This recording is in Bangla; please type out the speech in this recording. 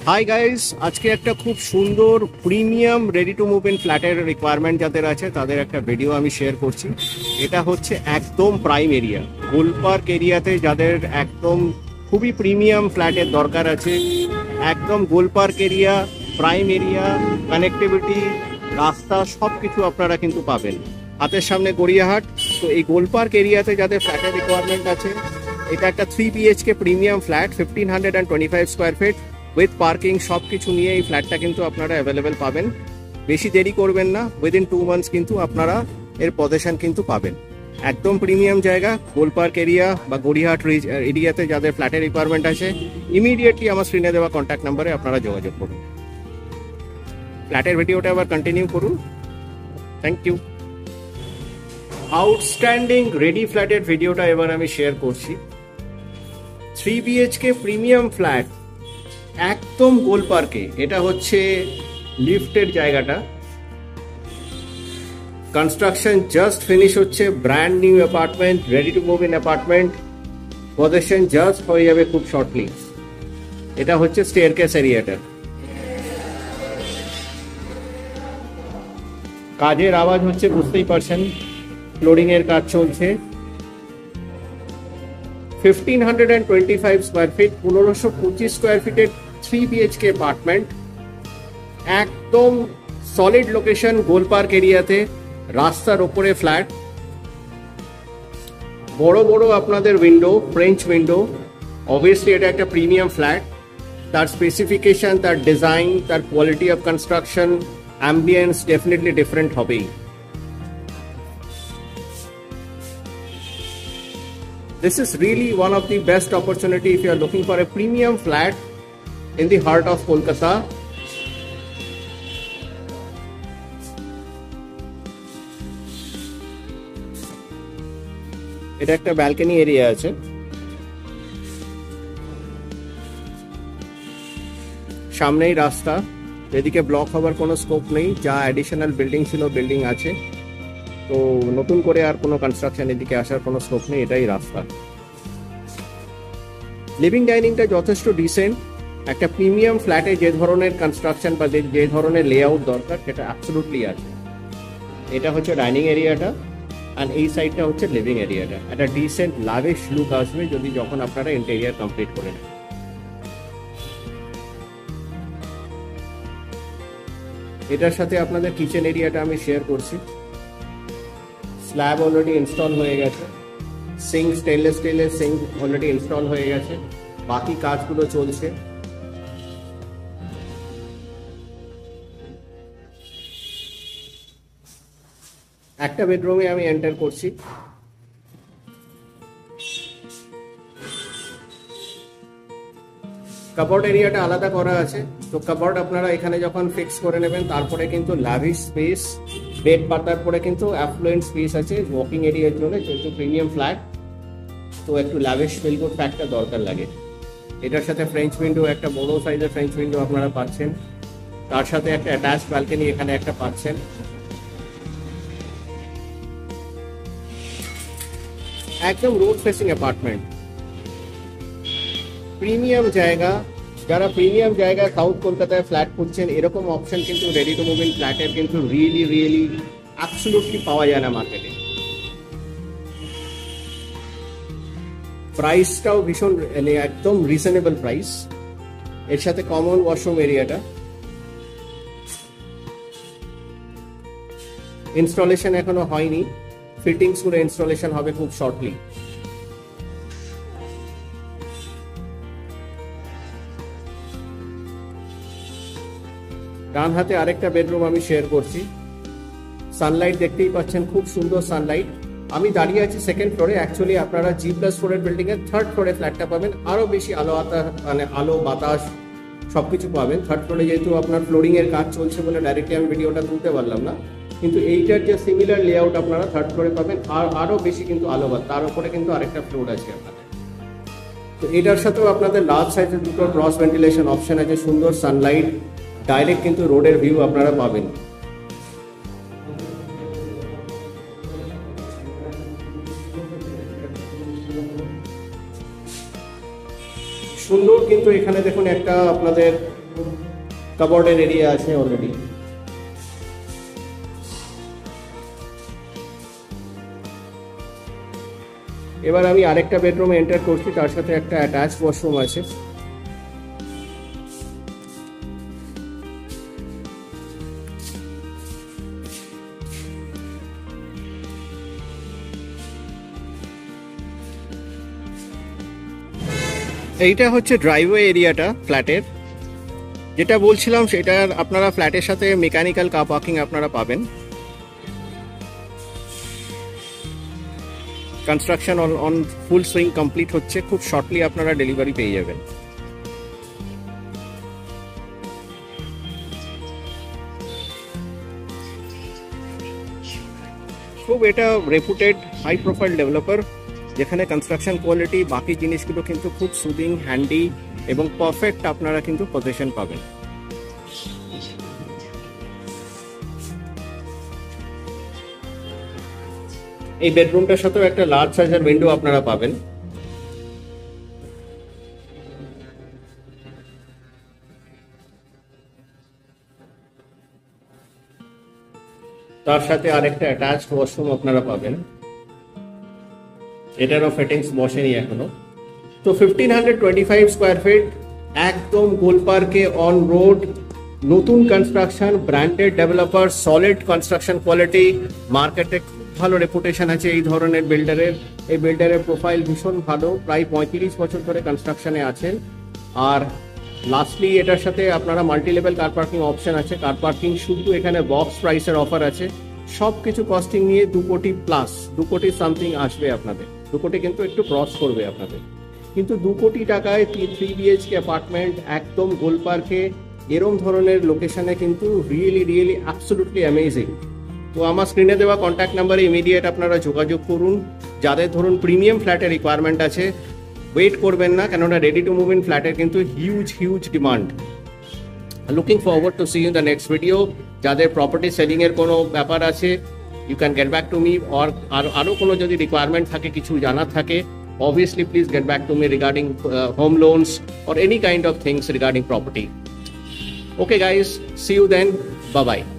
হাই গাইস, আজকে একটা খুব সুন্দর premium ready to move in ফ্ল্যাটের রিকোয়ারমেন্ট যাদের আছে তাদের একটা ভিডিও আমি শেয়ার করছি। এটা হচ্ছে একদম প্রাইম এরিয়া, গোলপার্ক এরিয়াতে যাদের একদম খুবই প্রিমিয়াম ফ্ল্যাটের দরকার আছে। একদম Golpark area, prime area, connectivity, রাস্তা সব কিছু আপনারা কিন্তু পাবেন। হাতের সামনে গড়িয়াহাট। তো এই গোলপার্ক এরিয়াতে যাদের ফ্ল্যাটের রিকোয়ারমেন্ট আছে, এটা একটা 3 BHK premium flat, 1525 square feet with parking সব কিছু নিয়ে এই ফ্ল্যাটটা কিন্তু আপনারা অ্যাভেলেবেল পাবেন। বেশি দেরি করবেন না, উইদিন 2 মান্থস কিন্তু আপনারা এর পজিশন কিন্তু পাবেন। একদম প্রিমিয়াম জায়গা, গোলপার্ক এরিয়া বা গড়িয়াহাট এরিয়াতে যাদের ফ্ল্যাটের রিকোয়ারমেন্ট আছে, ইমিডিয়েটলি আমার স্ক্রিনে দেওয়া কন্ট্যাক্ট নাম্বারে আপনারা যোগাযোগ করুন। ফ্ল্যাটের ভিডিওটা আবার কন্টিনিউ করুন। Thank you. আউটস্ট্যান্ডিং রেডি ফ্ল্যাটের ভিডিওটা এবার আমি শেয়ার করছি। 3 BHK প্রিমিয়াম ফ্ল্যাট, একদম গোলপার্কে। এটা হচ্ছে লিফটের জায়গাটা, কনস্ট্রাকশন জাস্ট ফিনিশ হচ্ছে, brand new apartment, ready to move in apartment, position just হয়ে যাবে খুব শর্টলি। এটা হচ্ছে স্টেয়ারকেস এরিয়াটা। কাজের আওয়াজ হচ্ছে, বুঝতেই পারছেন, ফ্লোরিং এর কাজ চলছে। 1525 স্কোয়ার ফিট, 1525 স্কোয়ার ফিটের 3 BHK অ্যাপার্টমেন্ট, একদম সলিড লোকেশন গোলপার্ক এরিয়াতে, রাস্তার ওপরে ফ্ল্যাট, বড় বড় আপনাদের উইন্ডো, ফ্রেঞ্চ উইন্ডো। অবভিয়াসলি এটা একটা প্রিমিয়াম ফ্ল্যাট, তার স্পেসিফিকেশন, তার ডিজাইন, তার quality of construction, ambience definitely different হবেই। This is really one of the best opportunity if you are looking for a premium flat in the heart of Kolkata. এটা একটা ব্যালকনি এরিয়া আছে, সামনেই রাস্তা, এদিকে ব্লক হবার কোনো স্কোপ নেই। যা অ্যাডিশনাল বিল্ডিং ছিল বিল্ডিং আছে, তো নতুন করে আর কোনো কনস্ট্রাকশন এদিকে আসার কোনো স্কোপ নেই, এটাই রাস্তা। লিভিং ডাইনিংটা যথেষ্ট ডিসেন্ট। একটা প্রিমিয়াম ফ্ল্যাটে যে ধরনের কনস্ট্রাকশন বা যে ধরনের লেআউট দরকার সেটা অ্যাবসলুটলি আছে। এটা হচ্ছে ডাইনিং এরিয়াটা, আর এই সাইডটা হচ্ছে লিভিং এরিয়াটা। একটা ডিসেন্ট লাভিশ লুক আসবে যদি যখন আপনারা ইন্টেরিয়ার কমপ্লিট করে নেন। এটার সাথে আপনাদের কিচেন এরিয়াটা আমি শেয়ার করছি। স্ল্যাব অলরেডি ইনস্টল হয়ে গেছে, সিঙ্ক, স্টেনলেস স্টিলের সিঙ্ক অলরেডি ইনস্টল হয়ে গেছে, বাকি কাজগুলো চলছে। একটা বেডরুমে আমি এন্টার করছি। কাপড় এরিয়াটা আলাদা করা আছে, তো কাপড় আপনারা এখানে যখন ফিক্স করে নেবেন তারপরে কিন্তু লাভিশ স্পেস, বেড পাতার পরে কিন্তু অ্যাফ্লুয়েন্ট স্পেস আছে ওয়াকিং এরিয়ার জন্য। যেহেতু প্রিমিয়াম ফ্ল্যাট, তো একটু লাভিশ ফিল গুড ফ্যাক্টর দরকার লাগে। এটার সাথে ফ্রেঞ্চ উইন্ডো, একটা বড় সাইজের ফ্রেঞ্চ উইন্ডো আপনারা পাচ্ছেন, তার সাথে একটা অ্যাটাচ ব্যালকনি এখানে একটা পাচ্ছেন। একদম রোড ফেসিং অ্যাপার্টমেন্ট, প্রিমিয়াম জায়গা। যারা প্রিমিয়াম জায়গায় সাউথ কলকাতায় ফ্ল্যাট খুঁজছেন, এরকম অপশন কিন্তু রেডি টু মুভ ইন ফ্ল্যাটের কিন্তু রিয়েলি অ্যাবসলিউটলি পাওয়া যায় না মার্কেটে। প্রাইসটাও ভীষণ, একদম রিজনেবল প্রাইস। এর সাথে কমন ওয়াশরুম এরিয়াটা, ইনস্টলেশন এখনো হয়নি, ফিটিংস করে ইনস্টলেশন হবে খুব শর্টলি। ডান হাতে আরেকটা বেডরুম আমি শেয়ার করছি। সানলাইট দেখতেই পাচ্ছেন, খুব সুন্দর সানলাইট। আমি দাঁড়িয়ে আছি সেকেন্ড ফ্লোরে। অ্যাকচুয়ালি আপনারা G+4 এর বিল্ডিং এর থার্ড ফ্লোরে ফ্ল্যাটটা পাবেন, আরো বেশি আলো বাতাস সবকিছু পাবেন। থার্ড ফ্লোরে যেহেতু আপনার ফ্লোরিং এর কাজ চলছে বলে ডাইরেক্টলি আমি ভিডিওটা তুলতে পারলাম না, কিন্তু এইটার যে সিমিলার লেআউট আপনারা থার্ড ফ্লোরে পাবেন, আর আরো বেশি কিন্তু আলো, তার উপরে কিন্তু আরেকটা ফ্লোর আছে আপনাদের। তো এটার সাথেও আপনাদের লার্জ সাইজের দুটো ক্রস ভেন্টিলেশন অপশন আছে, সুন্দর সানলাইট, ডাইরেক্ট কিন্তু রোডের ভিউ আপনারা পাবেন। সুন্দর, কিন্তু এখানে দেখুন একটা আপনাদের কাপড়ের এরিয়া আছে অলরেডি। এবার আমি আরেকটা বেডরুমে এন্টার করছি, তার সাথে একটা অ্যাটাচ ওয়াশরুম আছে। এইটা হচ্ছে ড্রাইভওয়ে এরিয়াটা ফ্ল্যাটের। যেটা বলছিলাম সেটা আপনারা ফ্ল্যাটের সাথে মেকানিক্যাল কার পার্কিং আপনারা পাবেন। Construction on full swing complete হচ্ছে, খুব শর্টলি আপনারা ডেলিভারি পেয়ে যাবেন। খুব এটা রেপুটেড হাই প্রোফাইল ডেভেলপার, যেখানে কনস্ট্রাকশন কোয়ালিটি বাকি জিনিসগুলো কিন্তু খুব সুদিং, হ্যান্ডি এবং পারফেক্ট আপনারা কিন্তু পজিশন পাবেন। এই বেডরুমটার সাথেও একটা লার্জ সাইজের উইন্ডো আপনারা পাবেন। তার সাথে আরেকটা অ্যাটাচড ওয়াশরুম আপনারা পাবেন। এটারও ফিটিংস বসেনি এখনো। তো 1525 স্কোয়ার ফিট, একদম গোলপার্কে অন রোড, নতুন construction, branded developer, solid construction quality, মার্কেটে খুব ভালো রেপুটেশন আছে এই ধরনের বিল্ডারের। এই বিল্ডারের প্রোফাইল ভীষণ ভালো, প্রায় 35 বছর ধরে কনস্ট্রাকশনে আছেন। আর লাস্টলি এটার সাথে আপনারা multi level car parking option আছে। কার পার্কিং শুধু এখানে বক্স প্রাইসের অফার আছে। সব কিছু কস্টিং নিয়ে 2 কোটি প্লাস, 2 কোটি সামথিং আসবে আপনাদের। 2 কোটি কিন্তু একটু ক্রস করবে আপনাদের, কিন্তু 2 কোটি টাকায় 3 BHK অ্যাপার্টমেন্ট একদম গোলপার্কে এরম ধরনের লোকেশনে কিন্তু রিয়েলি অ্যাবসলিউটলি অ্যামেজিং। তো আমার স্ক্রিনে দেওয়া কন্ট্যাক্ট নাম্বারে ইমিডিয়েট আপনারা যোগাযোগ করুন। যাদের ধরুন প্রিমিয়াম ফ্ল্যাটের রিকোয়ারমেন্ট আছে, ওয়েট করবেন না, কেননা রেডি টু মুভ ইন ফ্ল্যাটের কিন্তু huge demand. Looking forward to see in the next video. যাদের প্রপার্টি সেলিং এর কোনো ব্যাপার আছে, you can get back to me. আর আরও কোনো যদি রিকোয়ারমেন্ট থাকে, কিছু জানার থাকে, obviously please get back to me regarding home loans or any kind of things regarding property. Okay guys, see you then, bye bye.